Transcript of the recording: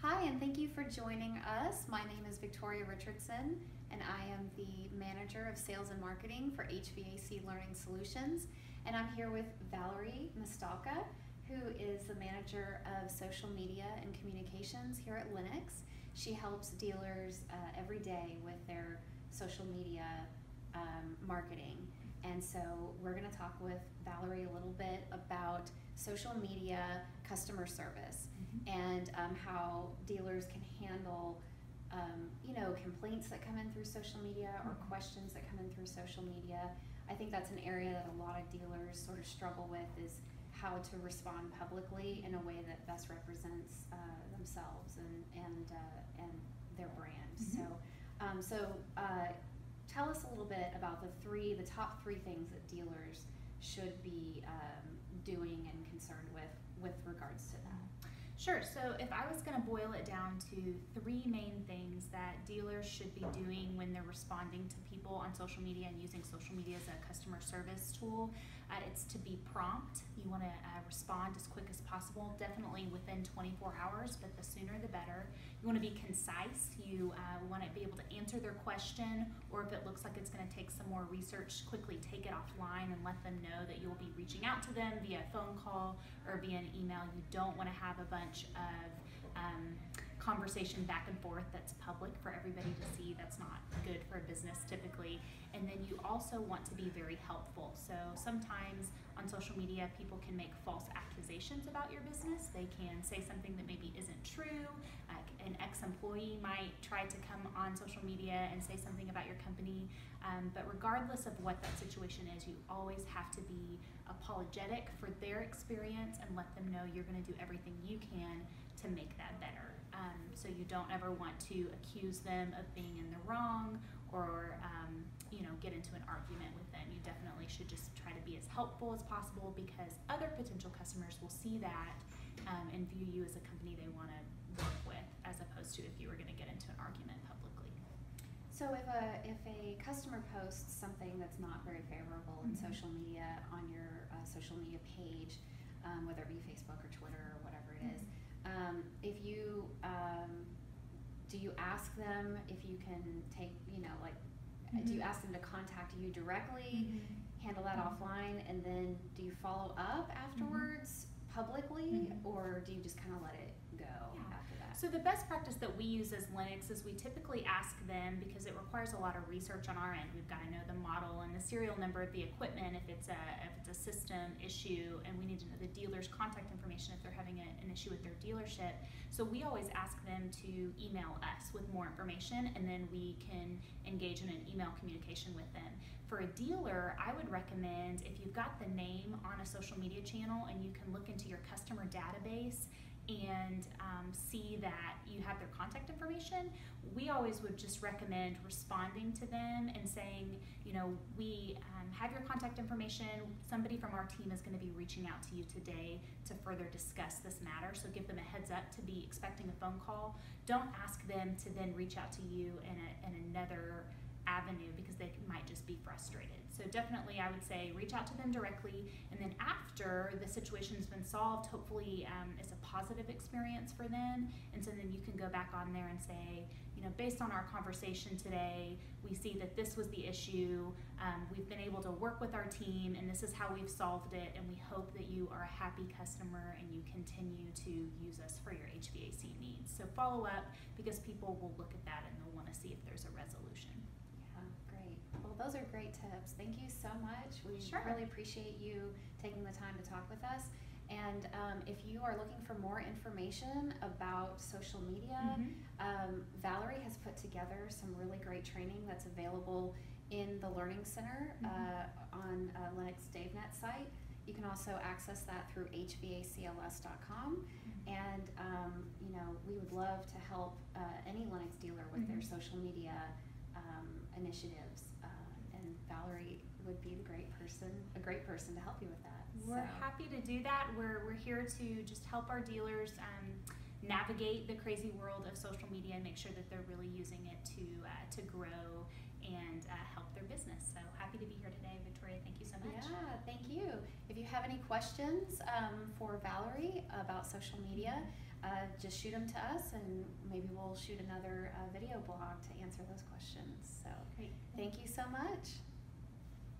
Hi, and thank you for joining us. My name is Victoria Richardson, and I am the Manager of Sales and Marketing for HVAC Learning Solutions. And I'm here with Valerie Mistalka, who is the Manager of Social Media and Communications here at Lennox. She helps dealers every day with their social media marketing. And so we're going to talk with Valerie a little bit about social media customer service and how dealers can handle complaints that come in through social media or questions that come in through social media. I think that's an area that a lot of dealers sort of struggle with, is how to respond publicly in a way that best represents themselves and their brand. So tell us a little bit about the top three things that dealers should be doing and concerned with regards to that. Sure. So if I was going to boil it down to three main things that dealers should be doing when they're responding to people on social media and using social media as a customer service tool, it's to be prompt. You want to respond as quick as possible, definitely within 24 hours, but the sooner the better. You want to be concise. You want to be able to answer their question, or if it looks like it's going to take some more research, quickly take it offline and let them know that you'll be reaching out to them via phone call or via an email. You don't want to have a bunch of conversation back and forth that's public for everybody to see. That's not good for a business typically. And then you also want to be very helpful. So sometimes on social media, people can make false accusations about your business. They can say something that maybe isn't true. An ex-employee might try to come on social media and say something about your company. But regardless of what that situation is, you always have to be apologetic for their experience and let them know you're going to do everything you can to make that better. So you don't ever want to accuse them of being in the wrong or get into an argument with them. You definitely should just try to be as helpful as possible, because other potential customers will see that and view you as a company they want to work with, as opposed to if you were going to get into an argument publicly. So if a customer posts something that's not very favorable in social media on your social media page, whether it be Facebook or Twitter or whatever it is, if you do you ask them if you can take, do you ask them to contact you directly, handle that offline, and then do you follow up afterwards publicly, or do you just kind of let it go after that? So the best practice that we use as Lennox is we typically ask them, because it requires a lot of research on our end. We've got to know the model and the serial number of the equipment if it's a system issue, and we need to know the dealer's contact information if they're having an issue with their dealership. So we always ask them to email us with more information, and then we can engage in an email communication with them. For a dealer, I would recommend, if you've got the name on a social media channel and you can look into your customer database and see that you have their contact information, we always would just recommend responding to them and saying, we have your contact information. Somebody from our team is going to be reaching out to you today to further discuss this matter. So give them a heads up to be expecting a phone call. Don't ask them to then reach out to you in another avenue, because they might just be frustrated. So definitely I would say reach out to them directly, and then after the situation's been solved, hopefully it's a positive experience for them, and so then you can go back on there and say, based on our conversation today, we see that this was the issue. We've been able to work with our team, and this is how we've solved it, and we hope that you are a happy customer and you continue to use us for your HVAC needs. So follow up, because people will look at that and they'll want to see if there's a resolution. Well, those are great tips. Thank you so much. We really appreciate you taking the time to talk with us. And if you are looking for more information about social media, Valerie has put together some really great training that's available in the Learning Center on Lennox DaveNet site. You can also access that through hvacls.com. And we would love to help any Lennox dealer with their social media initiatives, and Valerie would be a great person to help you with that. We're happy to do that. We're here to just help our dealers navigate the crazy world of social media and make sure that they're really using it to grow and help their business. So happy to be here today, Victoria. Thank you so much. Yeah, thank you. If you have any questions for Valerie about social media, just shoot them to us, and maybe we'll shoot another video blog to answer those questions. So Great. thank you so much.